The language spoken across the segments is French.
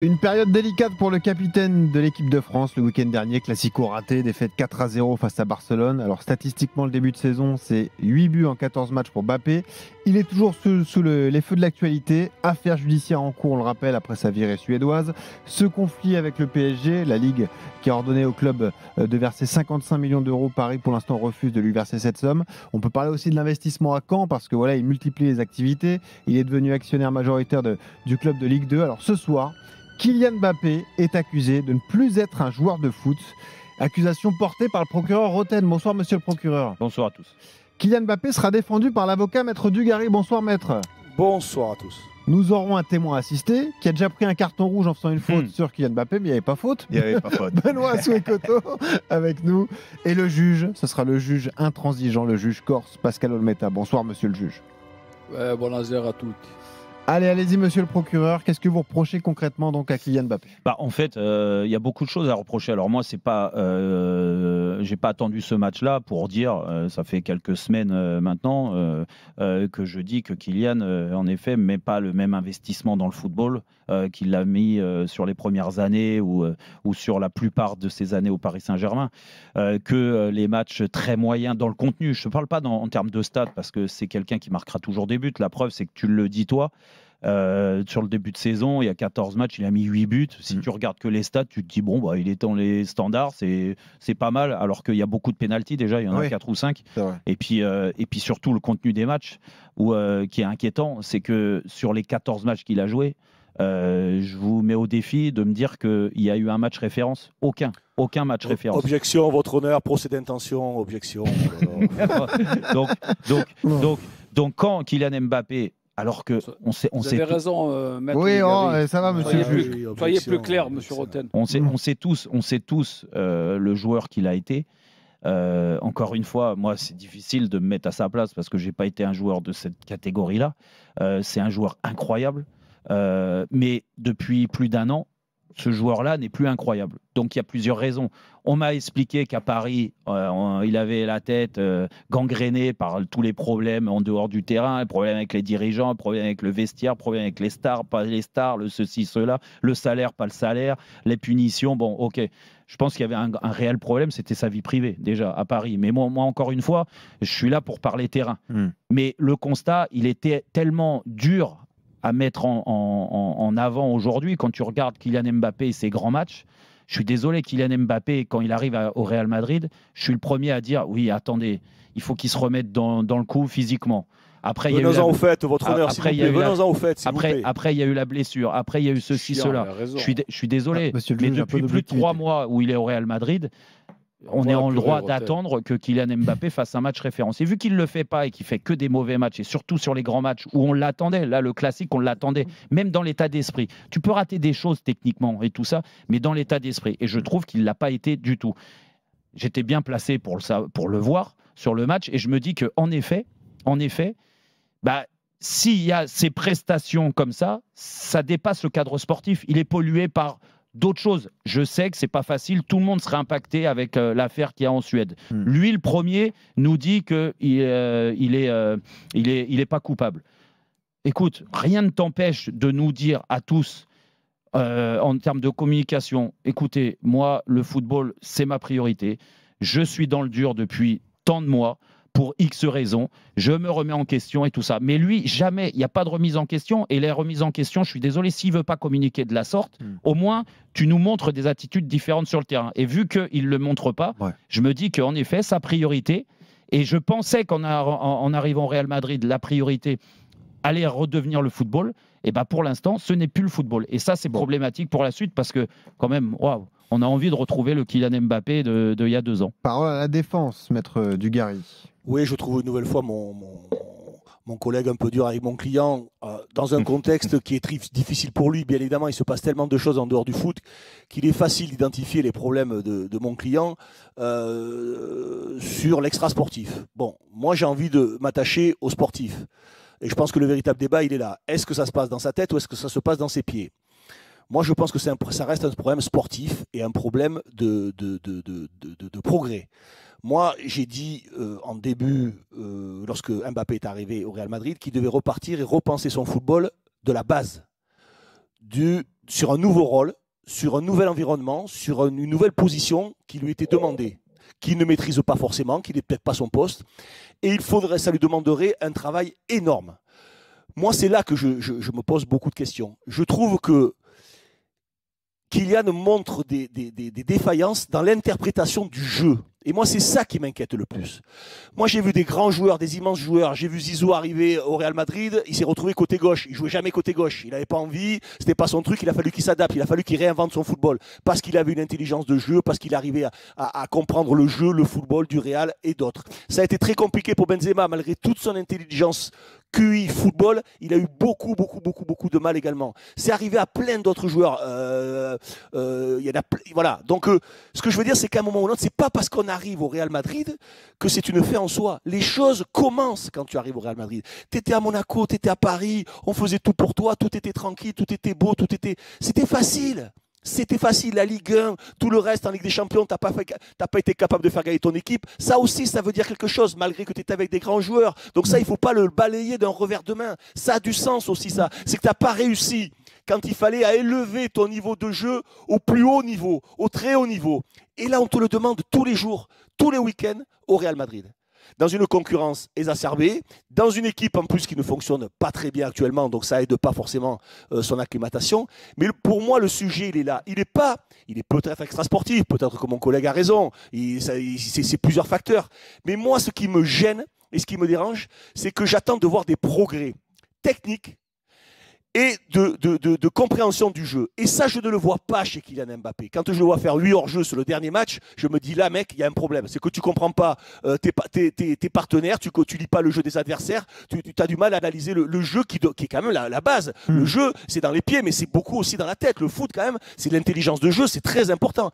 Une période délicate pour le capitaine de l'équipe de France le week-end dernier, classico raté, défaite 4-0 face à Barcelone. Alors statistiquement, le début de saison, c'est 8 buts en 14 matchs pour Mbappé. Il est toujours sous les feux de l'actualité. Affaire judiciaire en cours, on le rappelle, après sa virée suédoise. Ce conflit avec le PSG, la Ligue qui a ordonné au club de verser 55 millions d'euros. Paris, pour l'instant, refuse de lui verser cette somme. On peut parler aussi de l'investissement à Caen parce que voilà, il multiplie les activités. Il est devenu actionnaire majoritaire du club de Ligue 2. Alors ce soir, Kylian Mbappé est accusé de ne plus être un joueur de foot. Accusation portée par le procureur Roten. Bonsoir, monsieur le procureur. Bonsoir à tous. Kylian Mbappé sera défendu par l'avocat Maître Dugarry. Bonsoir, maître. Bonsoir à tous. Nous aurons un témoin assisté qui a déjà pris un carton rouge en faisant une faute sur Kylian Mbappé, mais il n'y avait pas faute. Il n'y avait pas faute. Benoît Souekoto avec nous. Et le juge, ce sera le juge intransigeant, le juge corse Pascal Olmeta. Bonsoir, monsieur le juge. Bonjour à tous. Allez-y, monsieur le procureur. Qu'est-ce que vous reprochez concrètement donc à Kylian Mbappé ? En fait, il y a beaucoup de choses à reprocher. Alors moi, c'est pas, j'ai pas attendu ce match-là pour dire, ça fait quelques semaines maintenant, que je dis que Kylian, en effet, met pas le même investissement dans le football qu'il l'a mis sur les premières années ou sur la plupart de ses années au Paris Saint-Germain, que les matchs très moyens dans le contenu. Je ne parle pas en termes de stats parce que c'est quelqu'un qui marquera toujours des buts. La preuve, c'est que tu le dis toi. Sur le début de saison, il y a 14 matchs, il a mis 8 buts. Si tu regardes que les stats, tu te dis, bon, il est dans les standards, c'est pas mal, alors qu'il y a beaucoup de pénaltys déjà, il y en a 4 ou 5. Et puis surtout, le contenu des matchs, qui est inquiétant, c'est que sur les 14 matchs qu'il a joués, je vous mets au défi de me dire qu'il y a eu un match référence. Aucun match référence. Objection, votre honneur, procès d'intention, objection. donc, quand Kylian Mbappé, alors que on sait Vous avez raison, maître. Oui, ça va, monsieur le juge. Soyez plus clair, monsieur Roten. On sait tous le joueur qu'il a été. Encore une fois, moi, c'est difficile de me mettre à sa place parce que j'ai pas été un joueur de cette catégorie-là. C'est un joueur incroyable. Mais depuis plus d'un an, ce joueur-là n'est plus incroyable. Donc il y a plusieurs raisons. On m'a expliqué qu'à Paris, il avait la tête gangrénée par tous les problèmes en dehors du terrain, le problème avec les dirigeants, le problème avec le vestiaire, le problème avec les stars, pas les stars, le ceci, cela, le salaire, pas le salaire, les punitions. Bon, ok. Je pense qu'il y avait un réel problème, c'était sa vie privée déjà à Paris. Mais moi, encore une fois, je suis là pour parler terrain. Mais le constat, il était tellement dur à mettre en avant aujourd'hui. Quand tu regardes Kylian Mbappé et ses grands matchs, je suis désolé, Kylian Mbappé, quand il arrive au Real Madrid, je suis le premier à dire, oui, attendez, il faut qu'il se remette dans le coup physiquement. Après, venons-en au fait, votre honneur, s'il vous plaît. Venons-en au fait, s'il vous plaît. Après, il y a eu la blessure. Après, il y a eu ceci, cela. Je suis désolé, mais depuis plus de 3 mois où il est au Real Madrid, on est en droit d'attendre que Kylian Mbappé fasse un match référence. Et vu qu'il ne le fait pas et qu'il fait que des mauvais matchs, et surtout sur les grands matchs où on l'attendait, là le classique on l'attendait, même dans l'état d'esprit. Tu peux rater des choses techniquement et tout ça, mais dans l'état d'esprit. Et je trouve qu'il ne l'a pas été du tout. J'étais bien placé pour le voir sur le match et je me dis qu'en effet, s'il y a ces prestations comme ça, ça dépasse le cadre sportif. Il est pollué par d'autres choses. Je sais que c'est pas facile. Tout le monde serait impacté avec l'affaire qu'il y a en Suède. Lui, le premier, nous dit qu'il est pas coupable. Écoute, rien ne t'empêche de nous dire à tous, en termes de communication, écoutez, moi, le football, c'est ma priorité. Je suis dans le dur depuis tant de mois. Pour X raisons, je me remets en question et tout ça. Mais lui, jamais, il n'y a pas de remise en question. Et les remises en question, je suis désolé, s'il ne veut pas communiquer de la sorte, au moins, tu nous montres des attitudes différentes sur le terrain. Et vu qu'il ne le montre pas, je me dis qu'en effet, sa priorité, et je pensais qu'en arrivant au Real Madrid, la priorité allait redevenir le football, et pour l'instant, ce n'est plus le football. Et ça, c'est problématique pour la suite parce que, quand même, waouh, on a envie de retrouver le Kylian Mbappé de il y a 2 ans. Parole à la défense, maître Dugarry. Oui, je trouve une nouvelle fois mon collègue un peu dur avec mon client, dans un contexte qui est très difficile pour lui. Bien évidemment, il se passe tellement de choses en dehors du foot qu'il est facile d'identifier les problèmes de mon client sur l'extra-sportif. Bon, moi j'ai envie de m'attacher au sportif. Et je pense que le véritable débat, il est là. Est-ce que ça se passe dans sa tête ou est-ce que ça se passe dans ses pieds ? Moi, je pense que ça reste un problème sportif et un problème de progrès. Moi, j'ai dit en début, lorsque Mbappé est arrivé au Real Madrid, qu'il devait repartir et repenser son football de la base, de sur un nouveau rôle, sur un nouvel environnement, sur une nouvelle position qui lui était demandée, qu'il ne maîtrise pas forcément, qu'il n'est peut-être pas son poste. Et ça lui demanderait un travail énorme. Moi, c'est là que je me pose beaucoup de questions. Je trouve que Kylian montre des défaillances dans l'interprétation du jeu. Et moi, c'est ça qui m'inquiète le plus. Moi, j'ai vu des grands joueurs, des immenses joueurs. J'ai vu Zizou arriver au Real Madrid. Il s'est retrouvé côté gauche. Il jouait jamais côté gauche. Il n'avait pas envie. C'était pas son truc. Il a fallu qu'il s'adapte. Il a fallu qu'il réinvente son football. Parce qu'il avait une intelligence de jeu, parce qu'il arrivait à comprendre le jeu, le football du Real et d'autres. Ça a été très compliqué pour Benzema, malgré toute son intelligence QI football, il a eu beaucoup de mal également. C'est arrivé à plein d'autres joueurs. Voilà. Donc, ce que je veux dire, c'est qu'à un moment ou l'autre, c'est pas parce qu'on arrive au Real Madrid que c'est une fin en soi. Les choses commencent quand tu arrives au Real Madrid. Tu étais à Monaco, tu étais à Paris, on faisait tout pour toi, tout était tranquille, tout était beau, c'était facile. C'était facile, la Ligue 1, tout le reste en Ligue des Champions, tu n'as pas été capable de faire gagner ton équipe. Ça aussi, ça veut dire quelque chose, malgré que tu étais avec des grands joueurs. Donc ça, il ne faut pas le balayer d'un revers de main. Ça a du sens aussi, ça. C'est que tu n'as pas réussi quand il fallait à élever ton niveau de jeu au plus haut niveau, au très haut niveau. Et là, on te le demande tous les jours, tous les week-ends au Real Madrid. Dans une concurrence exacerbée, dans une équipe en plus qui ne fonctionne pas très bien actuellement, donc ça aide pas forcément son acclimatation. Mais pour moi, le sujet, il est là. Il est peut-être extra-sportif, peut-être que mon collègue a raison, c'est plusieurs facteurs. Mais moi, ce qui me gêne et ce qui me dérange, c'est que j'attends de voir des progrès techniques et de compréhension du jeu. Et ça, je ne le vois pas chez Kylian Mbappé. Quand je le vois faire 8 hors-jeu sur le dernier match, je me dis là, mec, il y a un problème. C'est que tu ne comprends pas tes partenaires, tu ne lis pas le jeu des adversaires, tu as du mal à analyser le jeu qui est quand même la base. Le jeu, c'est dans les pieds, mais c'est beaucoup aussi dans la tête. Le foot, quand même, c'est l'intelligence de jeu, c'est très important.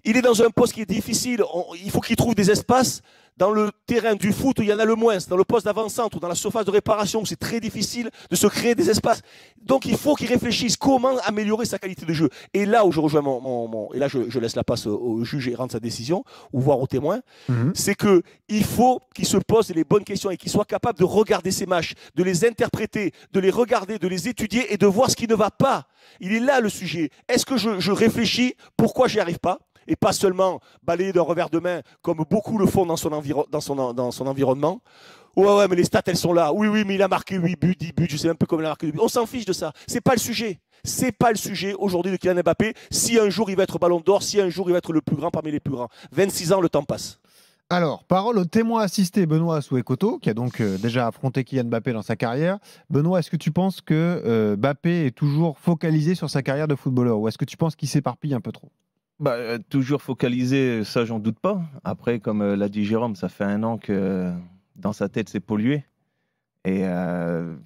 Il est dans un poste qui est difficile. Il faut qu'il trouve des espaces dans le terrain du foot où il y en a le moins, dans le poste d'avant-centre ou dans la surface de réparation où c'est très difficile de se créer des espaces. Donc il faut qu'il réfléchisse comment améliorer sa qualité de jeu. Et là où je rejoins et là je laisse la passe au juge et rendre sa décision, ou voir au témoin, c'est qu'il faut qu'il se pose les bonnes questions et qu'il soit capable de regarder ces matchs, de les interpréter, de les regarder, de les étudier et de voir ce qui ne va pas. Il est là le sujet. Est-ce que je réfléchis pourquoi j'y arrive pas ? Et pas seulement balayer d'un revers de main comme beaucoup le font dans son environnement. Ouais, mais les stats, elles sont là. Oui, mais il a marqué 8 buts, 10 buts, je sais même plus comment il a marqué 2 buts. On s'en fiche de ça. C'est pas le sujet. C'est pas le sujet aujourd'hui de Kylian Mbappé. Si un jour il va être Ballon d'Or, si un jour il va être le plus grand parmi les plus grands. 26 ans, le temps passe. Alors, parole au témoin assisté Benoît Assoué-Koto, qui a donc déjà affronté Kylian Mbappé dans sa carrière. Benoît, est-ce que tu penses que Mbappé est toujours focalisé sur sa carrière de footballeur ou est-ce que tu penses qu'il s'éparpille un peu trop ? Toujours focalisé, ça j'en doute pas. Après, comme l'a dit Jérôme, ça fait 1 an que dans sa tête c'est pollué. Et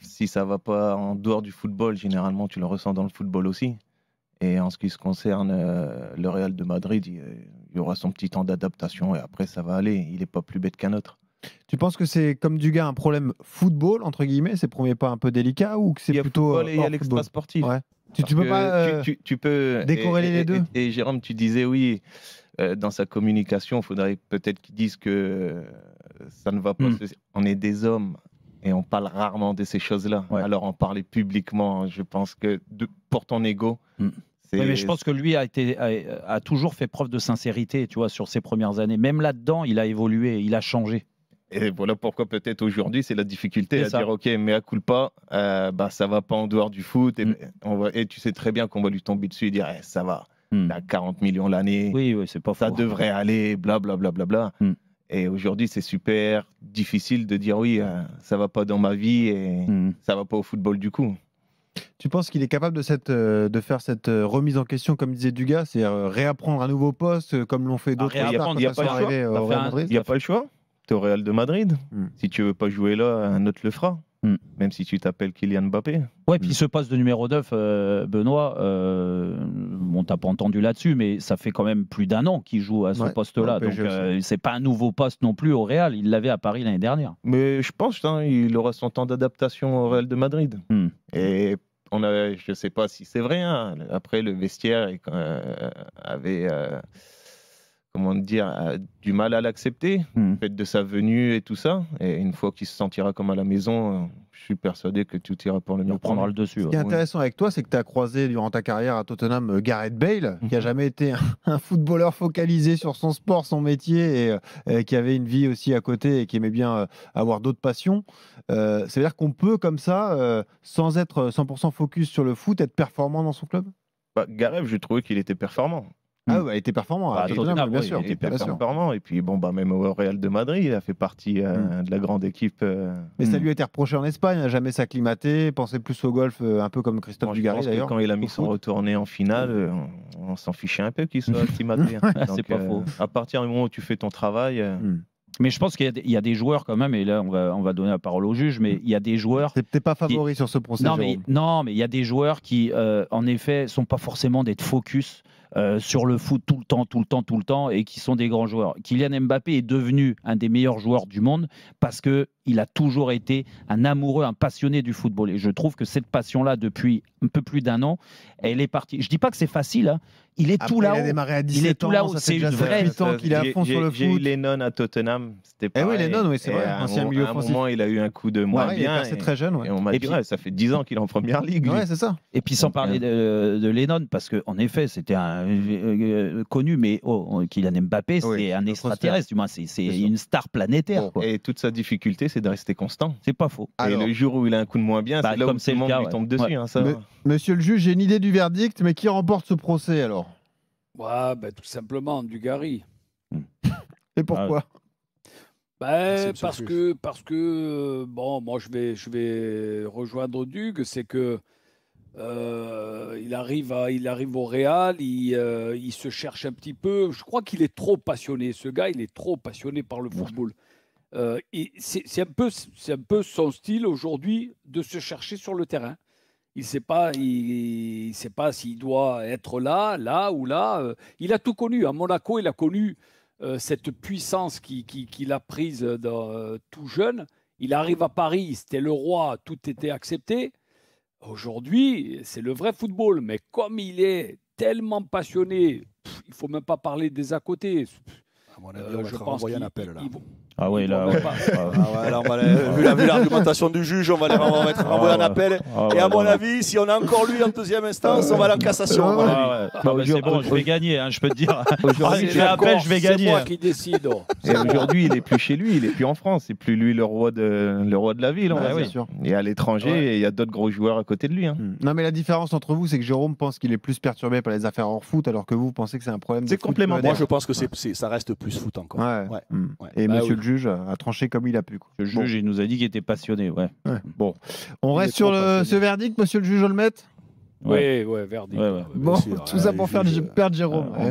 si ça va pas en dehors du football, généralement tu le ressens dans le football aussi. Et en ce qui se concerne le Real de Madrid, il y aura son petit temps d'adaptation et après ça va aller. Il n'est pas plus bête qu'un autre. Tu penses que c'est comme du gars un problème football, entre guillemets, ses premiers pas un peu délicats ou que c'est plutôt. Il y a l'extra-sportif. Ouais. Tu peux pas tu peux décorréler les deux. Et Jérôme, tu disais oui, dans sa communication, il faudrait peut-être qu'il dise que ça ne va pas. On est des hommes et on parle rarement de ces choses-là. Ouais. Alors en parler publiquement, je pense que pour ton ego. Oui, mais je pense que lui a toujours fait preuve de sincérité, tu vois, sur ses premières années. Même là-dedans, il a évolué, il a changé. Et voilà pourquoi peut-être aujourd'hui c'est la difficulté à dire ok, mais à culpa, ça va pas en dehors du foot et tu sais très bien qu'on va lui tomber dessus et dire ça va, t'as 40 millions l'année, oui, c'est pas ça devrait aller, blablabla. Et aujourd'hui c'est super difficile de dire oui, ça va pas dans ma vie et ça va pas au football du coup. Tu penses qu'il est capable de faire cette remise en question, comme disait Dugas, c'est réapprendre un nouveau poste comme l'ont fait d'autres stars quand ils sont arrivés au Real Madrid ? Il n'y a pas le choix. Tu es au Real de Madrid. Si tu veux pas jouer là, un autre le fera. Même si tu t'appelles Kylian Mbappé. Ouais, puis ce poste de numéro 9, Benoît, on t'a pas entendu là-dessus, mais ça fait quand même plus d'1 an qu'il joue à ce poste-là. Donc c'est pas un nouveau poste non plus au Real. Il l'avait à Paris l'année dernière. Mais je pense il aura son temps d'adaptation au Real de Madrid. Et je sais pas si c'est vrai. Après, le vestiaire avait comment dire, a du mal à l'accepter, le fait de sa venue et tout ça. Et une fois qu'il se sentira comme à la maison, je suis persuadé que tout ira pour le mieux. Il prendra le dessus. Ce qui est intéressant avec toi, c'est que tu as croisé durant ta carrière à Tottenham Gareth Bale, qui n'a jamais été un footballeur focalisé sur son sport, son métier, et qui avait une vie aussi à côté et qui aimait bien avoir d'autres passions. Ça veut dire qu'on peut, comme ça, sans être 100% focus sur le foot, être performant dans son club? Gareth, je trouvais qu'il était performant. Ah ouais, il était performant à Tottenham, bien sûr. Il était performant. Et puis, même au Real de Madrid, il a fait partie de la grande équipe. Mais ça lui a été reproché en Espagne, n'a jamais s'acclimaté, pensait plus au golf, un peu comme Christophe Dugarry d'ailleurs. Quand il a mis son retourné en finale, on s'en fichait un peu qu'il soit acclimaté. C'est pas faux. À partir du moment où tu fais ton travail. Mais je pense qu'il y a des joueurs quand même, et là on va donner la parole au juge, mais il y a des joueurs... T'es peut-être pas favori sur ce procès. Non, mais il y a des joueurs qui, en effet, sont pas forcément d'être focus sur le foot tout le temps, et qui sont des grands joueurs. Kylian Mbappé est devenu un des meilleurs joueurs du monde parce qu'il a toujours été un amoureux, un passionné du football. Et je trouve que cette passion-là, depuis un peu plus d'un an, elle est partie. Je dis pas que c'est facile, hein. Il est tout là-haut. Il a démarré à 17 il est tout là-haut. Ça C'est fait déjà vrai. 8 ans qu'il est à fond sur le foot. J'ai eu Lennon à Tottenham. C'était pareil. Oui, Lennon, oui, c'est vrai. Ancien milieu offensif. À un moment, il a eu un coup de moins bien. C'est très jeune. Et on m'a dit, ça fait 10 ans qu'il est en première ligue. Ouais, c'est ça. Et puis sans parler de Lennon, parce qu'en effet, c'était un connu, mais Kylian Mbappé, c'est un extraterrestre. Du moins, c'est une star planétaire. Et toute sa difficulté, c'est de rester constant. C'est pas faux. Et le jour où il a un coup de moins bien, c'est là où tout le monde lui tombe dessus. Monsieur le juge, j'ai une idée du verdict, mais qui remporte ce procès alors? Ouais, tout simplement Dugarry. Et pourquoi? Parce que bon, moi je vais rejoindre Dugue, c'est que il arrive au Real, il se cherche un petit peu. Je crois qu'il est trop passionné. Ce gars, il est trop passionné par le football. C'est un peu son style aujourd'hui de se chercher sur le terrain. Il ne sait pas s'il doit être là ou là. Il a tout connu. À Monaco, il a connu cette puissance qu'il a prise tout jeune. Il arrive à Paris, c'était le roi, tout était accepté. Aujourd'hui, c'est le vrai football. Mais comme il est tellement passionné, il ne faut même pas parler des à côté. À mon avis, on va renvoyer un appel là. Ah oui, là, vu l'argumentation du juge, on va les renvoyer un appel. Et à mon avis, si on a encore lui en deuxième instance, on va aller en cassation. C'est bon, je vais gagner, je peux te dire. Aujourd'hui, je fais appel, je vais gagner. C'est moi qui décide. Et aujourd'hui, il n'est plus chez lui, il n'est plus en France. C'est plus lui le roi de la ville. Et à l'étranger, il y a d'autres gros joueurs à côté de lui. Non, mais la différence entre vous, c'est que Jérôme pense qu'il est plus perturbé par les affaires hors foot, alors que vous pensez que c'est un problème. C'est complémentaire. Moi, je pense que ça reste plus foot encore. Et monsieur le juge a tranché comme il a pu. Le juge, il nous a dit qu'il était passionné. Bon, on reste sur ce verdict, monsieur le juge Olmet. Oui, verdict. Bon, tout ça pour faire perdre Jérôme.